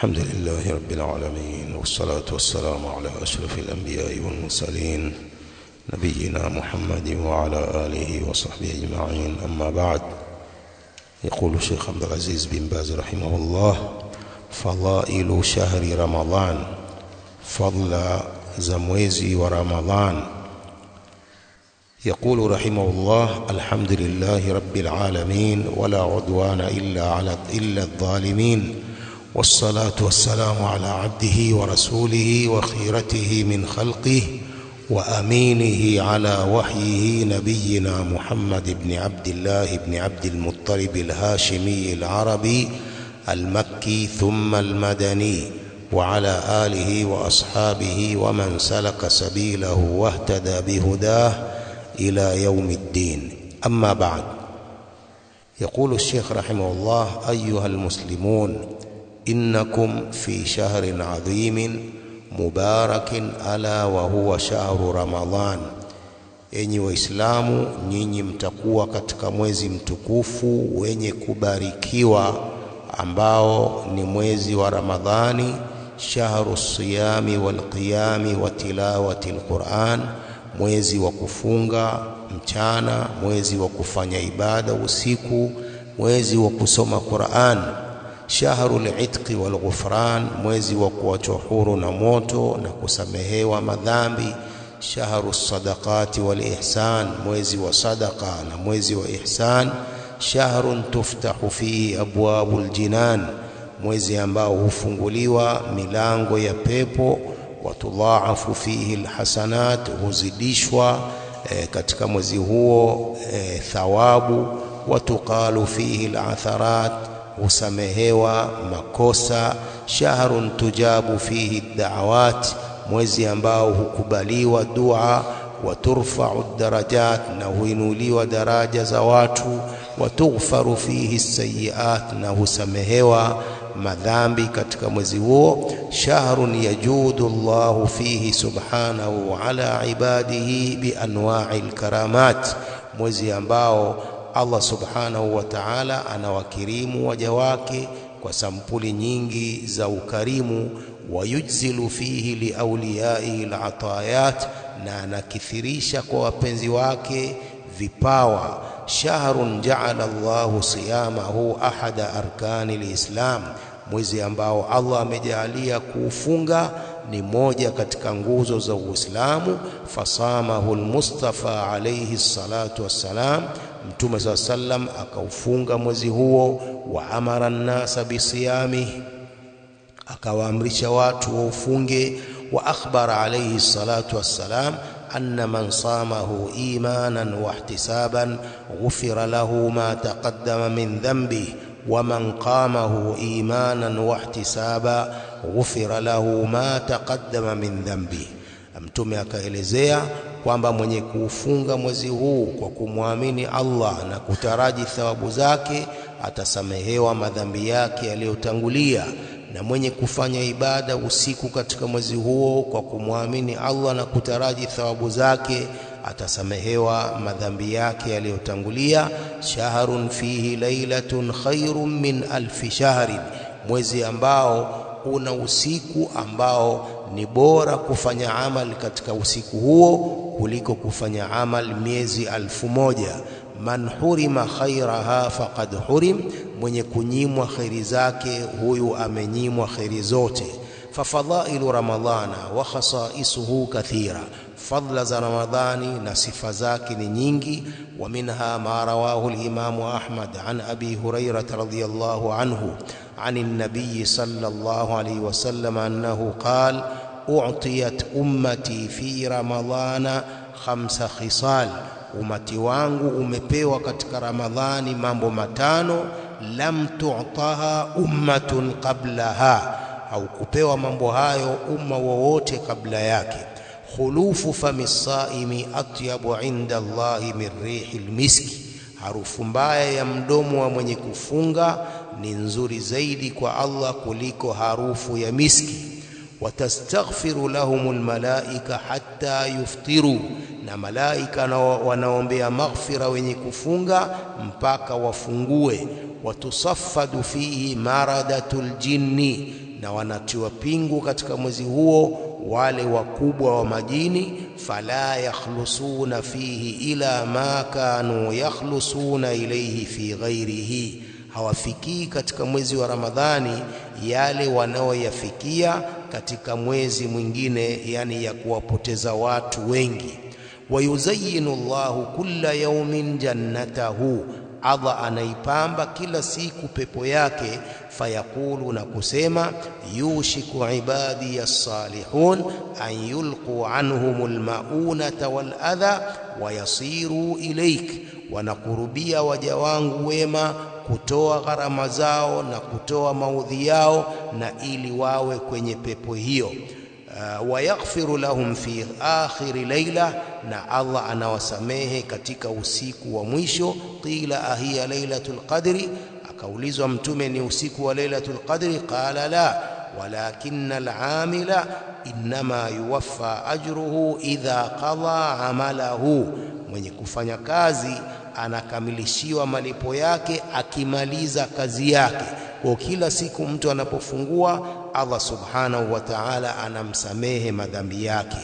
الحمد لله رب العالمين، والصلاة والسلام على أشرف الأنبياء والمرسلين نبينا محمد وعلى آله وصحبه أجمعين. أما بعد، يقول الشيخ عبد العزيز بن باز رحمه الله: فضائل شهر رمضان، فضل زمويزي ورمضان. يقول رحمه الله: الحمد لله رب العالمين، ولا عدوان إلا الظالمين، والصلاة والسلام على عبده ورسوله وخيرته من خلقه وأمينه على وحيه نبينا محمد بن عبد الله بن عبد المطلب الهاشمي العربي المكي ثم المدني، وعلى آله وأصحابه ومن سلك سبيله واهتدى بهداه إلى يوم الدين. أما بعد، يقول الشيخ رحمه الله: أيها المسلمون، إنكم في شهر عظيم مبارك ألا وهو شهر رمضان. Enyi Waislamu, nyinyi mtakuwa katika mwezi mtukufu wenye kubarikiwa ambao ni mwezi wa Ramadhani, shahru siyami wal qiyami wa tilawati alquran, mwezi wa kufunga mchana, mwezi wa kufanya ibada usiku, mwezi wa kusoma Qur'an, shahru al-itqi wal ghufran, mwezi wa kuachwa huru na moto na kusamehewa madhambi, shahru as-sadaqati wal ihsan, mwezi wa sadaqa na mwezi wa ihsan, shahrun tuftahu fihi abwabul jinan, mwezi ambao hufunguliwa milango ya pepo, watudhaafu fihi alhasanat, huzidishwa katika mwezi huo thawabu, watuqalu fihi alatharat, husamehewa makosa, shahrun tujabu fihi da'awat, mwezi ambao hukubaliwa dua, waturfa'u darajat, na huinuliwa daraja za watu, watughfaru fihi as-sayyi'at, na husamehewa madhambi katika mwezi huo, shahrun yajudu Allahu fihi subhanahu ala ibadihi bi anwa'il karamat, mwezi ambao Allah subhanahu wa ta'ala anawakirimu waja wake kwa sampuli nyingi za ukarimu, wayujzilu fihi li awliyaihi al-atayat, na anakithirisha kwa wapenzi wake vipawa, shahrun ja'ala Allahu siyamahu ahada arkani lislam, mwezi ambao Allah amejalia kuufunga ni moja katika nguzo za Uislamu, fasamahu al-Mustafa alayhi salatu wassalam, Mtume sallam akaufunga mwezi huo, wa amara an-nasa bisiyamihi, akawaamrisha watu waufunge, wa akhbara alayhi salatu wassalam أن من صامه إيمانا واحتسابا غفر له ما تقدم من ذنبه، ومن قامه إيمانا واحتسابا غفر له ما تقدم من ذنبه. Mtume akaelezea kwamba mwenye kuufunga mwezi huu kwa kumwamini Allah na kutaraji thawabu zake atasamehewa madhambi yake yaliyotangulia, na mwenye kufanya ibada usiku katika mwezi huo kwa kumwamini Allah na kutaraji thawabu zake atasamehewa madhambi yake yaliyotangulia, shahrun fihi lailatun khairun min alfi shahrin, mwezi ambao una usiku ambao ni bora kufanya amal katika usiku huo kuliko kufanya amal miezi 1000. Man hurima khairaha faqad hurim, mwenye kunyimwa khairi zake huyu amenyimwa khairi zote. Fafadhailu ramadhana wa khasaisuhu kathira, fadla za Ramadhani na sifa zake ni nyingi. Wa minha ma rawahu al-Imam Ahmad an Abi Hurairah radhiyallahu anhu عن النبي صلى الله عليه وسلم أنه قال: أعطيت أمتي في رمضان 5 خصال، umati wangu umepewa katika Ramadhani mambo matano, lam tu'taha ummatun qablaha, au kupewa mambo hayo umma wowote kabla yake. Khulufu famisaimi atyabu inda Allahi min rihil miski, harufu mbaya ya mdomo wa mwenye kufunga ni nzuri zaidi kwa Allah kuliko harufu ya miski. Watastaghfiru lahumul malaika hatta yuftiru, na malaika wanaombea maghfira wenye kufunga mpaka wafungue. Watusaffadu fihi maradatul jinni, na wanatiwa pingu katika mwezi huo wale wakubwa wa majini. Fala yakhlusuna fihi ila ma kanu yakhlusuna ilayhi fi ghairihi, hawafikii katika mwezi wa Ramadhani yale wanaoyafikia katika mwezi mwingine, yani ya kuwapoteza watu wengi. Wayuzayyinu Allahu kulla yawmin jannatahu, Allah anaipamba kila siku pepo yake. Fayaqulu, na kusema, yushiku ibadi as-salihun an yulqu anhumul maunata wal adha wa yasiru ilaik, wanakurubia waja wangu wema kutoa gharama zao na kutoa maudhi yao, na ili wawe kwenye pepo hiyo. Wayaghfiru lahum fi akhiri layla, na Allah anawasamehe katika usiku wa mwisho. Qila ahiya lailatul qadri, akaulizwa Mtume, ni usiku wa lailatul qadri? Qala la, walakinna al-amila innama yuwaffa ajruhu idha qada amalahu, mwenye kufanya kazi anakamilishiwa malipo yake akimaliza kazi yake. Kwa kila siku mtu anapofungua, Allah subhanahu wa ta'ala anamsamehe madhambi yake.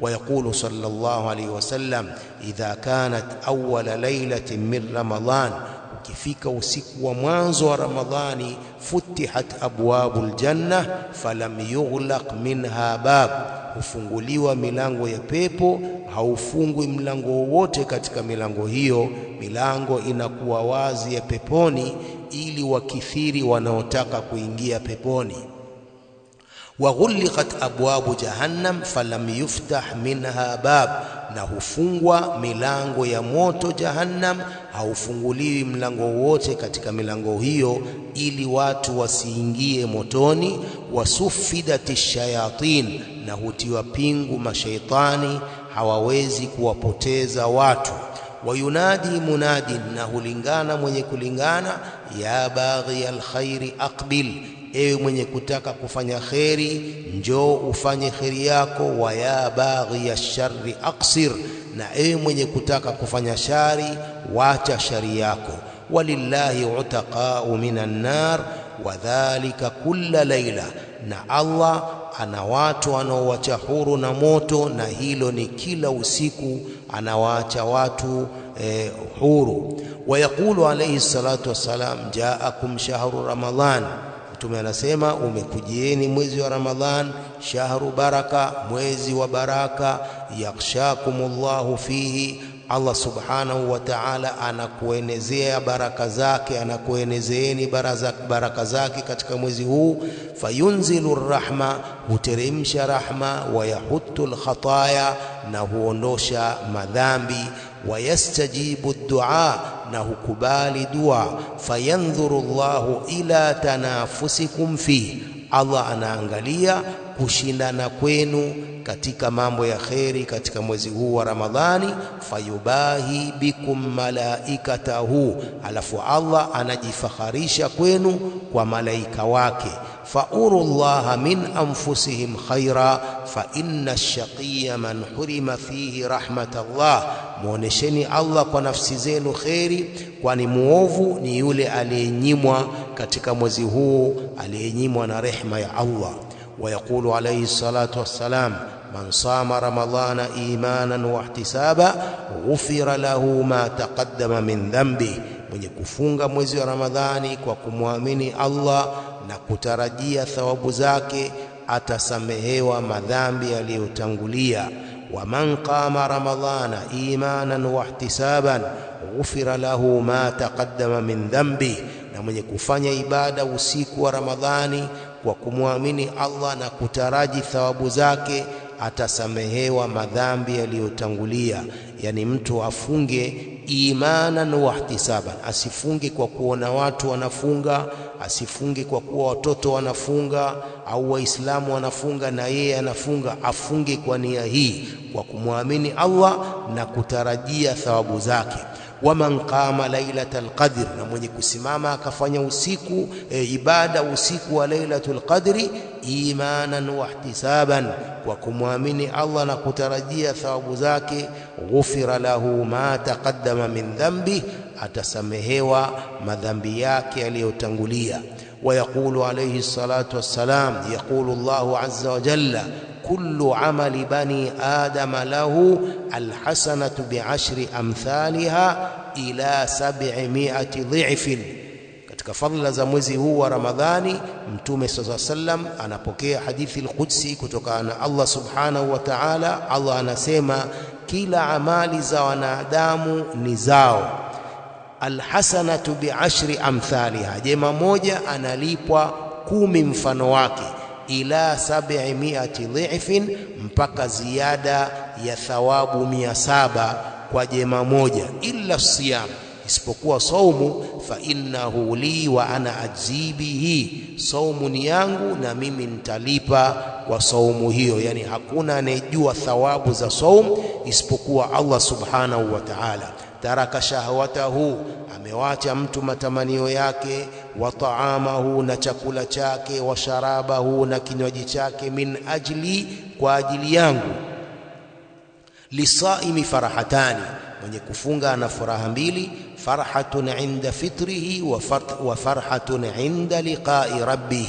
ويقول صلى الله عليه وسلم إذا كانت أول ليلة من رمضان، ukifika usiku wa mwanzo wa Ramadhani, futihat abwabul janna falam yughlaq minha bab, hufunguliwa milango ya pepo, haufungwi mlango wowote katika milango hiyo. Milango inakuwa wazi ya peponi ili wakithiri wanaotaka kuingia peponi. وغلقت أبواب جهنم فلم يفتح منها باب، na hufungwa milango ya moto Jahannam, haufunguliwi mlango wote katika milango hiyo ili watu wasiingie motoni. Wasufidati shayatin, na hutiwa pingu mashaitani, hawawezi kuwapoteza watu. Wayunadi munadin, na hulingana mwenye kulingana, ya baghi alkhairi aqbil, ewe mwenye kutaka kufanya kheri njoo ufanye kheri yako. Wa ya baghi ash-sharri aqsir, na ewe mwenye kutaka kufanya shari wacha shari yako. Walillahi utaqa'u minan nar wa dhalika kulla layla, na Allah ana watu anaowacha huru na moto, na hilo ni kila usiku anawaacha watu huru. Wayaqulu alayhi salatu wassalam, ja'akum shahru ramadan, Mtume anasema umekujieni mwezi wa Ramadhan, shahru baraka, mwezi wa baraka. Yakhshakumullahu fihi, Allah subhanahu wa ta'ala anakuenezea baraka zake, anakuenezeeni baraka zake katika mwezi huu. Fayunzilu rahma, huteremsha rahma. Wayahuttul khataya, na huondosha madhambi. Wayastajibu dua, na hukubali dua. Fayandhuru Allahu ila tanafusikum fi, Allah anaangalia kushindana kwenu katika mambo ya kheri katika mwezi huu wa Ramadhani. Fayubahi bikum malaikatahu, alafu Allah anajifakharisha kwenu kwa malaika wake. Faurullaha min anfusihim khaira fa inna ash-shaqiyya man hurima fihi rahmatallah, muonesheni Allah kwa nafsi zenu kheri, kwani muovu ni yule aliyenyimwa katika mwezi huu, aliyenyimwa na rehema ya Allah. ويقول عليه الصلاة والسلام من صام رمضان إيمانا واحتسابا غفر له ما تقدم من ذنبه، mwenye kufunga mwezi wa Ramadhani kwa kumwamini Allah na kutarajia thawabu zake atasamehewa madhambi yaliyotangulia. ومن قام رمضان إيمانا واحتسابا غفر له ما تقدم من ذنبه، na mwenye kufanya ibada usiku wa Ramadhani kwa kumwamini Allah na kutaraji thawabu zake atasamehewa madhambi yaliyotangulia. Yani mtu afunge imanan wa ihtisaban, asifunge kwa kuona watu wanafunga, asifunge kwa kuwa watoto wanafunga au waislamu wanafunga na yeye anafunga. Afunge kwa nia hii, kwa kumwamini Allah na kutarajia thawabu zake. Waman qama lailatul qadr, na mwenye kusimama akafanya usiku ibada usiku wa lailatul qadri imanan wa ihtisaban, kwa kumwamini Allah na kutarajia thawabu zake. Ghufira lahu ma taqaddama min dhanbi, atasamehewa madhambi yake yaliyotangulia. ويقول عليه الصلاة والسلام يقول الله عز وجل كل عمل بني آدم له الحسنة بعشر أمثالها إلى 700 ضعف. Katika fadhila za mwezi huu wa Ramadhani, Mtume sallallahu alaihi wasallam anapokea hadithi al-Qudsi kutoka na Allah subhanahu wa ta'ala. Allah anasema kila amali za wanadamu ni zao, alhasanatu bi'ashri amthaliha, jema moja analipwa 10 mfano wake, ila 700 dhifin, mpaka ziada ya thawabu 700 kwa jema moja. Illa siyam, isipokuwa saumu, fa innahu li wa ana ajzi bihi, saumu ni yangu na mimi nitalipa kwa saumu hiyo. Yani hakuna anayejua thawabu za saumu isipokuwa Allah subhanahu wa ta'ala. Taraka shahwatahu, amewacha mtu matamanio yake, wa taamahu, na chakula chake, wa sharabahu, na kinywaji chake, min ajli, kwa ajili yangu. Lisaimi farahatani, mwenye kufunga ana furaha mbili, farhatun inda fitrihi wa farhatun inda liqa'i rabbih.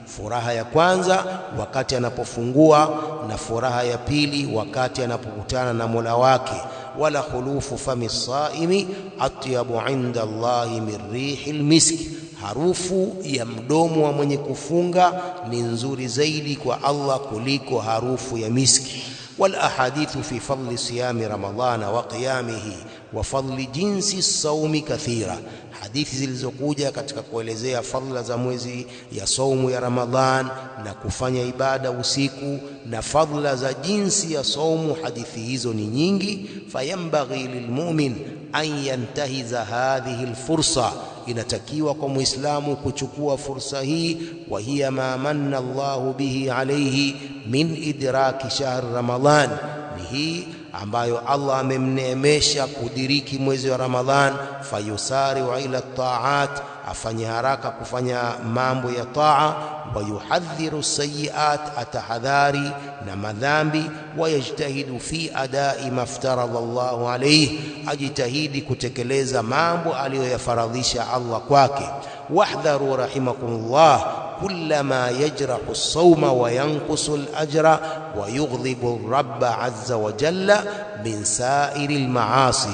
Furaha ya kwanza wakati anapofungua, na furaha ya pili wakati anapokutana na Mola wake. Wala khulufu fami saimi atyabu inda Allahi min rihil miski, harufu ya mdomo wa mwenye kufunga ni nzuri zaidi kwa Allah kuliko harufu ya miski. Wal ahadithu fi fadli siyami ramadhana wa qiyamihi wa fadli jinsi saumi kathira, hadithi zilizokuja katika kuelezea fadhila za mwezi ya saumu ya Ramadhan na kufanya ibada usiku na fadhila za jinsi ya saumu, hadithi hizo ni nyingi. Fayambaghi lilmu'min an yantahiza hadhihi alfursa, inatakiwa kwa muislamu kuchukua fursa hii. Wa hiya ma manna Allahu bihi alayhi min idraki shahr Ramadhan, ni hii ambayo Allah amemneemesha kudiriki mwezi wa Ramadhan. Fayusari ila taat, afanye haraka kufanya mambo ya taa. Wa yuhadhiru sayiat, atahadhari na madhambi. Wa yajtahidu fi adai maftaradha Allahu alayhi, ajitahidi kutekeleza mambo aliyoyafaradhisha Allah kwake. Wahdharu rahimakumullah kullama yajrahu as-sawma wa yanqusu al-ajra wa yughdhibu ar-rabba azza wa jalla min sa'iri al-ma'asi.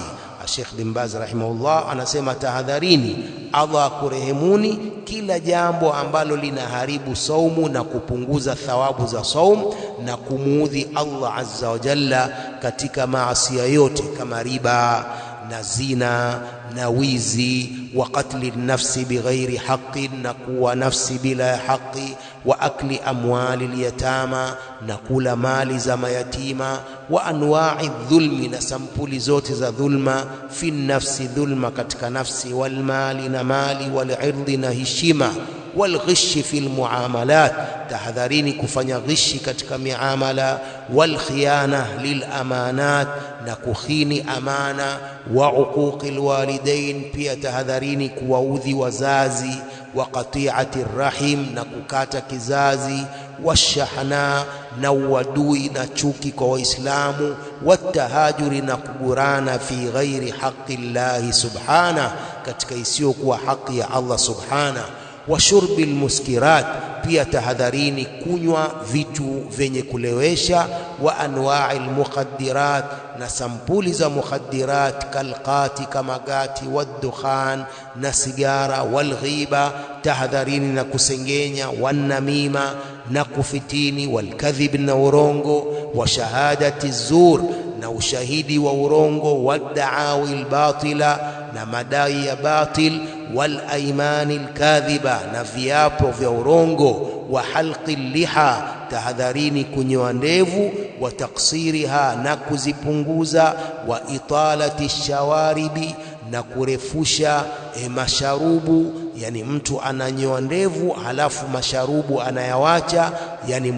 Sheikh bin Baz rahimahullah anasema tahadharini, Allah kurehemuni, kila jambo ambalo linaharibu saumu na kupunguza thawabu za saumu na kumuudhi Allah azza wa jalla katika maasi yote kama riba na zina na wizi, wa qatli nafsi bighairi haqqin, na kuwa nafsi bila haki, wa akli amwali liyatama, na kula mali za mayatima, wa anwa'i dhulmi, na sampuli zote za dhulma, fi nafsi, dhulma katika nafsi, wal mali, na mali, wal irdi, na heshima, wal ghishi fil muamalat, tahadharini kufanya ghishi katika miamala, wal khiyana lil amanat, na kukhini amana, wa uquqil walidain, pia tahadharini kuwaudhi wazazi, wa qati'ati rahim, na kukata kizazi, washahna, na uadui na chuki kwa Waislamu, watahajuri, na kugurana fi ghairi haqqi llahi subhana, katika isiyokuwa haki ya Allah subhana. Wa shurbil muskirat, pia tahadharini kunywa vitu vyenye kulewesha. Wa anwa'il mukhaddirat, na sampuli za mukhaddirat, kalqati, kama gati, waddukhan, na sigara, walghiba, tahadharini na kusengenya, wannamima, na kufitini, walkadhib, na urongo, wa shahadati zur, na ushahidi wa urongo, wadda'awi albatila, na madai ya batil, wal aimani alkadhiba, na viapo vya urongo, wa halqi liha, tahadharini kunyoa ndevu, wa taksiriha, na kuzipunguza, wa italati shawaribi, na kurefusha masharubu. Yani mtu ananyoa ndevu halafu masharubu anayawacha, yani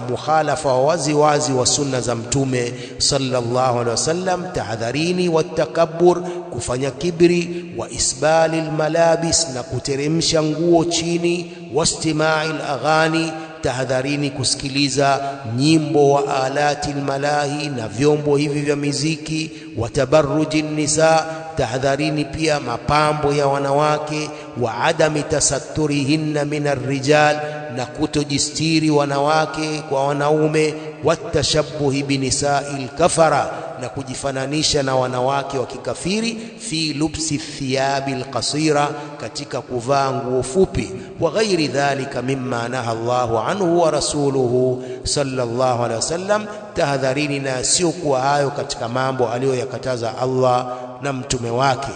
mukhalafa wazi wazi wa sunna za Mtume sallallahu alaihi wasallam. Tahadharini watakabbur, kufanya kibri, wa isbalil malabis, na kuteremsha nguo chini, wastima'il aghani, tahadharini kusikiliza nyimbo, wa alati almalahi, na vyombo hivi vya muziki, wa tabarrujin nisa, tahadharini pia mapambo ya wanawake, wa adami tasatturihinna min arrijal, na kutojistiri wanawake kwa wanaume, watashabbuhi binisai lkafara, na kujifananisha na wanawake wa kikafiri, fi lubsi thiyabi alqasira, katika kuvaa nguo fupi, wa ghairi dhalika mimma naha Allahu anhu wa rasuluhu sallallahu alaihi wasallam, tahadharini na sio kuwa hayo katika mambo aliyoyakataza Allah na mtume wake.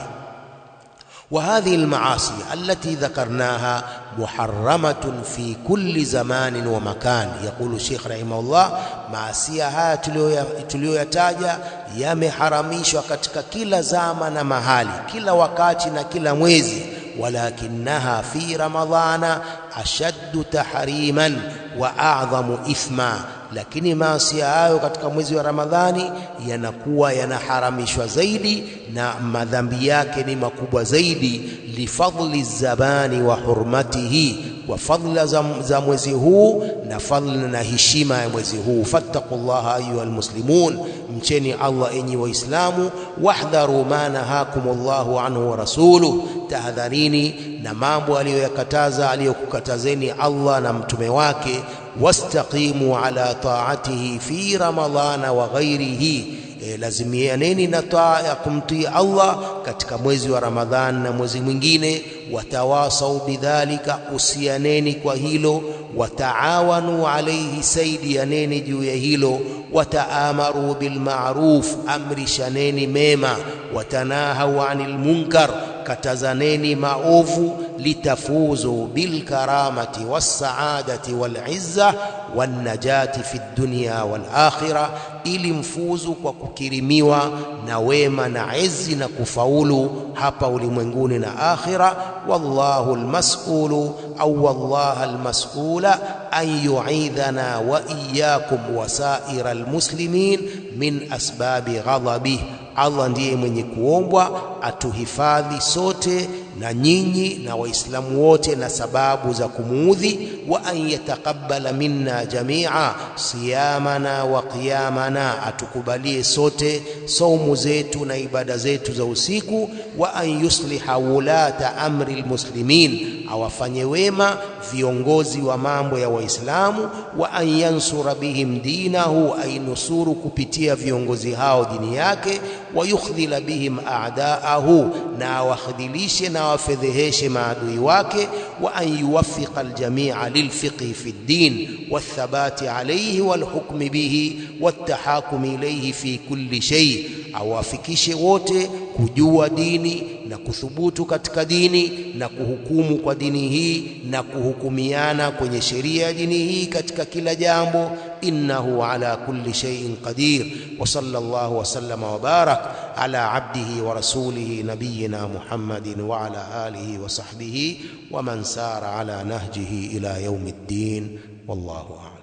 وهذه المعاصي التي ذكرناها محرمة في كل زمان ومكان. يقول الشيخ رحمه الله معاصي haya tuliyoyataja yameharamishwa katika kila zama na mahali, kila wakati na kila mwezi. ولكنها في رمضان أشد تحريما وأعظم إثما, lakini maasi hayo katika mwezi wa Ramadhani yanakuwa yanaharamishwa zaidi na madhambi yake ni makubwa zaidi. Lifadli zabani wa hurmatihi, kwa fadla za mwezi huu na fadla na heshima ya mwezi huu. Fattaqullaha ayyuhal muslimun, mcheni Allah enyi waislamu. Wahdharu ma nahakumullahu anhu wa rasuluhu, tahadharini na mambo aliyoyakataza aliyokukatazeni Allah na mtume wake. Wastaqimu ala taatihi fi ramadhana wa ghairihi, lazimianeni na taa ya kumtii Allah katika mwezi wa Ramadhani na mwezi mwingine. Watawasau bidhalika, usianeni kwa hilo. Wataawanu alayhi, saidianeni juu ya hilo. Wataamaru bilma'ruf, amrishaneni mema. Watanahau anil munkar, katazaneni maovu. Litafuzu bilkaramati wassaadati walizza wannajati fi dunya wal akhirah, ili mfuzu kwa kukirimiwa na wema na izzi na kufaulu hapa ulimwenguni na akhira. Wallahu almas'ulu au wallaha almas'ula an yu'idhana wa iyyakum wa sa'ira almuslimin min asbabi ghadabih. Allah ndiye mwenye kuombwa atuhifadhi sote na nyinyi na waislamu wote na sababu za kumuudhi. Wa an yataqabbala minna jamia siyamana wa qiyamana, atukubalie sote saumu zetu na ibada zetu za usiku. Wa an yusliha wulata amri almuslimin, awafanye wema viongozi wa mambo ya Waislamu. Wa an yansura bihim dinahu, ainusuru kupitia viongozi hao dini yake. Wa yukhdhila bihim a'daahu, na awakhdhilishe na awafedheheshe maadui wake. Wa an yuwaffiqa aljamia lilfiqhi fi ddin wathabati alayhi walhukmi bihi wattahakumi ilayhi fi kulli shay, awafikishe wote kujua dini na kuthubutu katika dini na kuhukumu kwa dini hii na kuhukumiana kwenye sheria ya dini hii katika kila jambo. Innahu ala kulli shay'in qadir. Wa sallallahu wa sallama wa barak ala abdihi wa rasulihi nabiyyina Muhammadin wa ala alihi wa sahbihi wa man sara ala nahjihi ila yawmiddin. Wallahu a'lam.